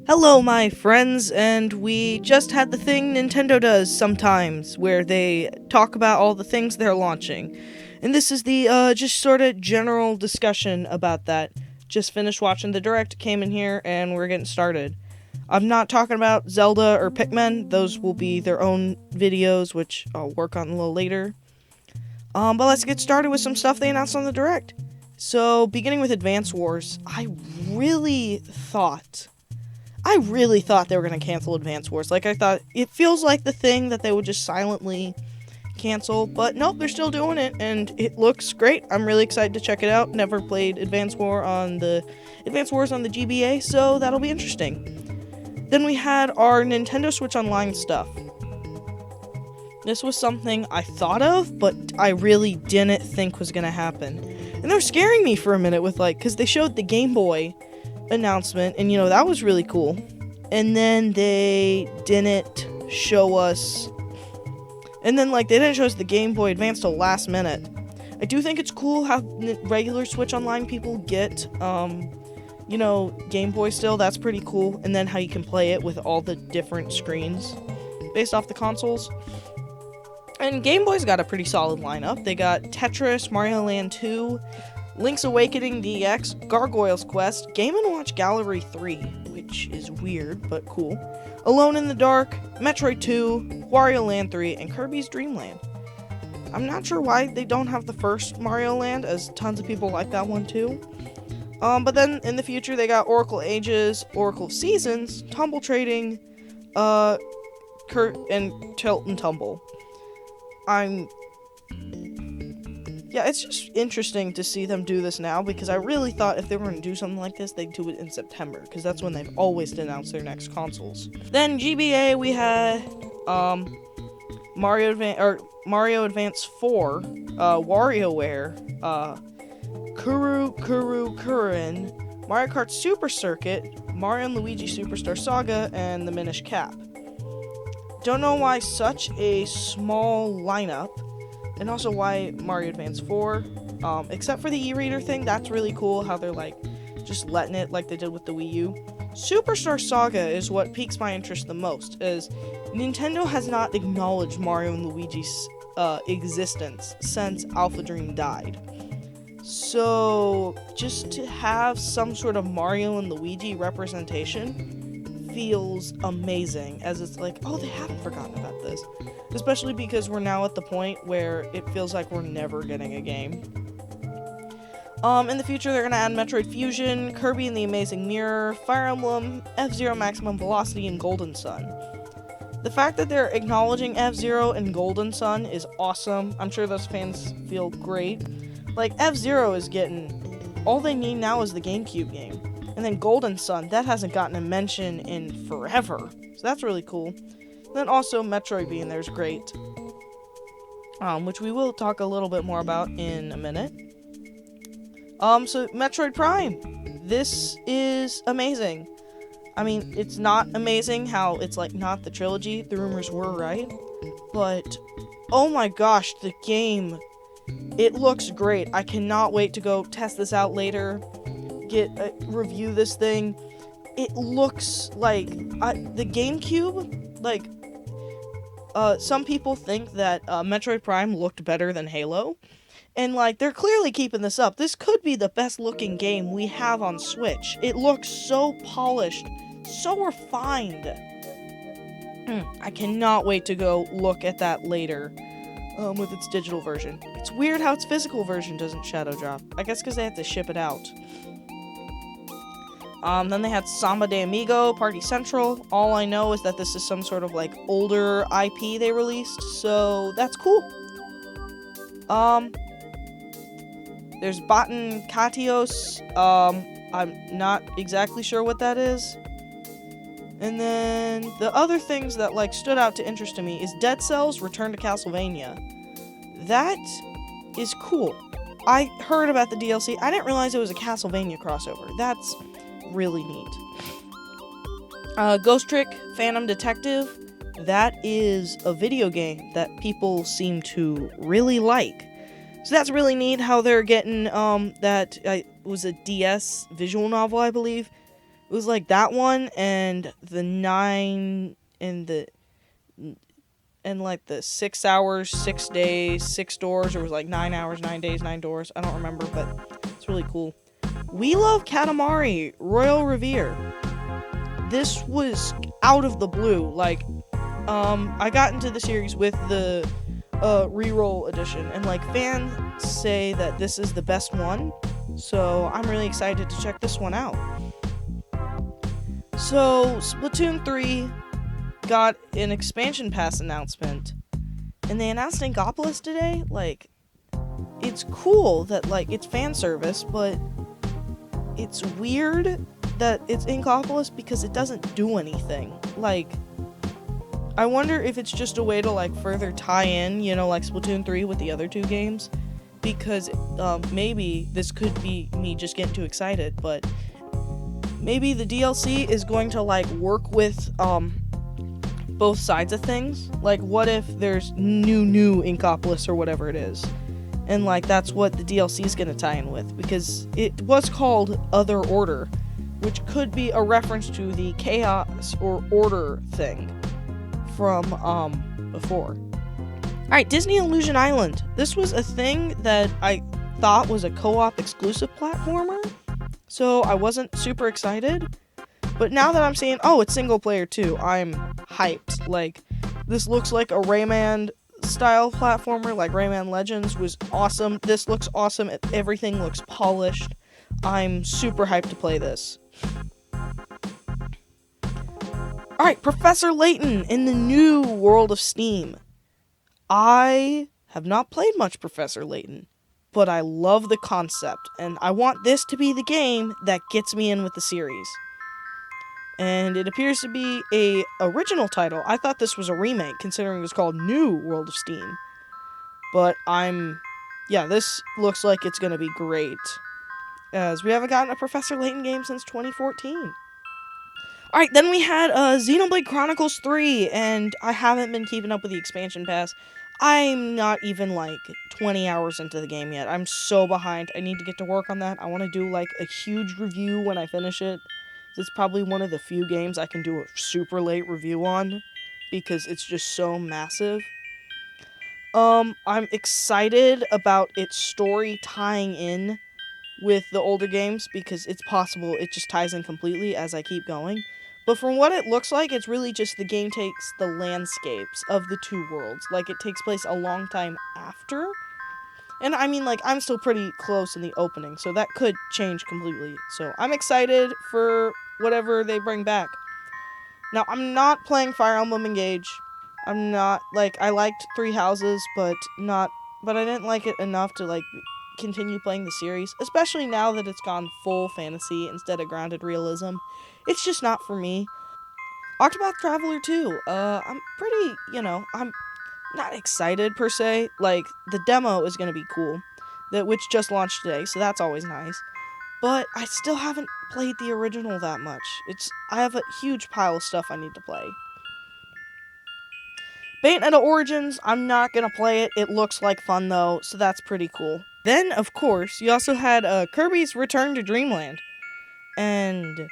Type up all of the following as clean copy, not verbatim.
Hello, my friends, and we just had the thing Nintendo does sometimes, where they talk about all the things they're launching. And this is the, just sort of general discussion about that. Just finished watching the Direct, came in here, and we're getting started. I'm not talking about Zelda or Pikmin, those will be their own videos, which I'll work on a little later. But let's get started with some stuff they announced on the Direct. So, beginning with Advance Wars, I really thought they were going to cancel Advance Wars. Like, I thought, it feels like the thing that they would just silently cancel, but nope, they're still doing it, and it looks great. I'm really excited to check it out. Never played Advance Wars on the GBA, so that'll be interesting. Then we had our Nintendo Switch Online stuff. This was something I thought of, but I really didn't think was going to happen. And they were scaring me for a minute with, because they showed the Game Boy announcement, and that was really cool. And then they didn't show us the Game Boy Advance till last minute. I do think it's cool how regular Switch Online people get Game Boy still. That's pretty cool. And then how you can play it with all the different screens based off the consoles. And Game Boy's got a pretty solid lineup. They got Tetris, Mario Land 2, Link's Awakening DX, Gargoyle's Quest, Game & Watch Gallery 3, which is weird, but cool, Alone in the Dark, Metroid 2, Wario Land 3, and Kirby's Dream Land. I'm not sure why they don't have the first Mario Land, as tons of people like that one too. But then in the future they got Oracle Ages, Oracle of Seasons, Tumble Trading, and Tilt and Tumble. It's just interesting to see them do this now, because I really thought if they were going to do something like this, they'd do it in September, because that's when they've always announced their next consoles. Then GBA, we had Mario Advance 4, WarioWare, Kurin, Mario Kart Super Circuit, Mario & Luigi Superstar Saga, and the Minish Cap. Don't know why such a small lineup. And also why Mario Advance 4, except for the e-reader thing. That's really cool, how they're just letting it like they did with the Wii U. Superstar Saga is what piques my interest the most, as Nintendo has not acknowledged Mario and Luigi's existence since Alpha Dream died. So just to have some sort of Mario and Luigi representation feels amazing, as it's like, oh, they haven't forgotten about this. Especially because we're now at the point where it feels like we're never getting a game. In the future, they're going to add Metroid Fusion, Kirby and the Amazing Mirror, Fire Emblem, F-Zero Maximum Velocity, and Golden Sun. The fact that they're acknowledging F-Zero and Golden Sun is awesome. I'm sure those fans feel great. F-Zero is getting... all they need now is the GameCube game. And then Golden Sun, that hasn't gotten a mention in forever. So that's really cool. Then also Metroid being there is great, which we will talk a little bit more about in a minute. So Metroid Prime, this is amazing. I mean, it's not amazing how it's not the trilogy. The rumors were right, but oh my gosh, the game, it looks great. I cannot wait to go test this out later, review this thing. It looks like the GameCube. Some people think that Metroid Prime looked better than Halo, and they're clearly keeping this up. This could be the best looking game we have on Switch. It looks so polished, so refined. I cannot wait to go look at that later with its digital version. It's weird how its physical version doesn't shadow drop. I guess because they have to ship it out. Then they had Samba de Amigo, Party Central. All I know is that this is some sort of older IP they released, so that's cool. There's Baton Katios. I'm not exactly sure what that is. And then the other things that stood out to interest to me is Dead Cells Return to Castlevania. That is cool. I heard about the DLC. I didn't realize it was a Castlevania crossover. That's really neat. Ghost Trick Phantom Detective, that is a video game that people seem to really like. So that's really neat how they're getting that was a DS visual novel, I believe, was like that one and the 9 and like the 6 hours, 6 days, 6 doors. It was like 9 hours, 9 days, 9 doors. I don't remember, but it's really cool. We Love Katamari Royal Revere. This was out of the blue. Like, I got into the series with the reroll edition, and like fans say that this is the best one, so I'm really excited to check this one out. So Splatoon 3 got an expansion pass announcement, and they announced Inkopolis today. Like, it's cool that like it's fan service, but it's weird that it's Inkopolis because it doesn't do anything. Like, I wonder if it's just a way to like further tie in, you know, like Splatoon 3 with the other 2 games, because maybe this could be me just getting too excited, but maybe the DLC is going to like work with both sides of things. Like, what if there's new Inkopolis or whatever it is, and like that's what the DLC is going to tie in with, because it was called Other Order, which could be a reference to the chaos or order thing from before. Alright, Disney Illusion Island. This was a thing that I thought was a co-op exclusive platformer, so I wasn't super excited. But now that I'm seeing, oh, it's single player too, I'm hyped. Like, this looks like a Rayman style platformer, like Rayman Legends was awesome. This looks awesome. Everything looks polished. I'm super hyped to play this. Alright, Professor Layton in the new World of Steam. I have not played much Professor Layton, but I love the concept, and I want this to be the game that gets me in with the series. And it appears to be a original title. I thought this was a remake, considering it was called New World of Steam. But this looks like it's gonna be great, as we haven't gotten a Professor Layton game since 2014. Alright, then we had Xenoblade Chronicles 3, and I haven't been keeping up with the expansion pass. I'm not even like 20 hours into the game yet. I'm so behind. I need to get to work on that. I want to do like a huge review when I finish it. It's probably one of the few games I can do a super late review on, because it's just so massive. I'm excited about its story tying in with the older games, because it's possible it just ties in completely as I keep going. But from what it looks like, it's really just the game takes the landscapes of the 2 worlds. Like, it takes place a long time after. And I mean, like, I'm still pretty close in the opening, so that could change completely. So I'm excited for whatever they bring back. Now, I'm not playing Fire Emblem Engage. I'm not, like, I liked Three Houses, but I didn't like it enough to, like, continue playing the series, especially now that it's gone full fantasy instead of grounded realism. It's just not for me. Octopath Traveler 2, I'm pretty, I'm not excited per se. Like, the demo is gonna be cool, which just launched today, so that's always nice. But I still haven't played the original that much. I have a huge pile of stuff I need to play. Bayonetta Origins, I'm not gonna play it. It looks like fun though, so that's pretty cool. Then, of course, you also had Kirby's Return to Dreamland. And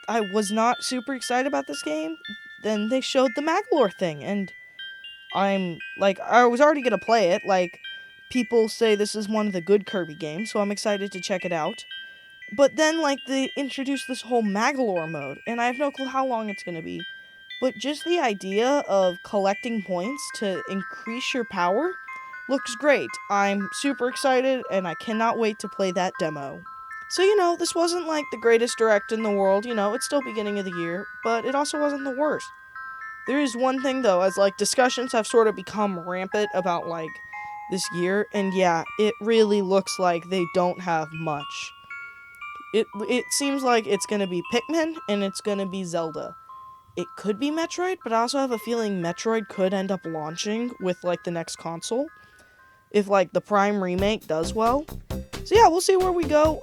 I was not super excited about this game. Then they showed the Magolor thing, and I was already gonna play it. Like, people say this is one of the good Kirby games, so I'm excited to check it out. But then, like, they introduced this whole Magolor mode, and I have no clue how long it's gonna be. But just the idea of collecting points to increase your power looks great. I'm super excited, and I cannot wait to play that demo. So, this wasn't like the greatest direct in the world, it's still beginning of the year, but it also wasn't the worst. There is one thing though, as like discussions have sort of become rampant about like this year, and yeah, it really looks like they don't have much. It seems like it's gonna be Pikmin, and it's gonna be Zelda. It could be Metroid, but I also have a feeling Metroid could end up launching with like the next console, if like the Prime remake does well. So yeah, we'll see where we go.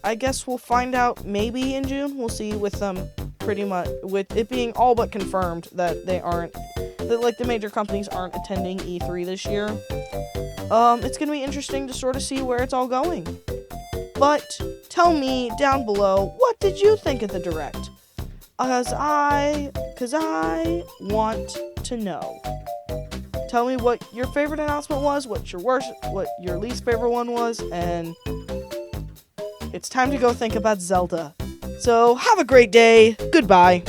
I guess we'll find out maybe in June. We'll see with pretty much with it being all but confirmed that the major companies aren't attending E3 this year. It's gonna be interesting to sort of see where it's all going. But tell me down below, what did you think of the Direct? Cause I want to know. Tell me what your favorite announcement was, what your least favorite one was, and it's time to go think about Zelda. So have a great day. Goodbye.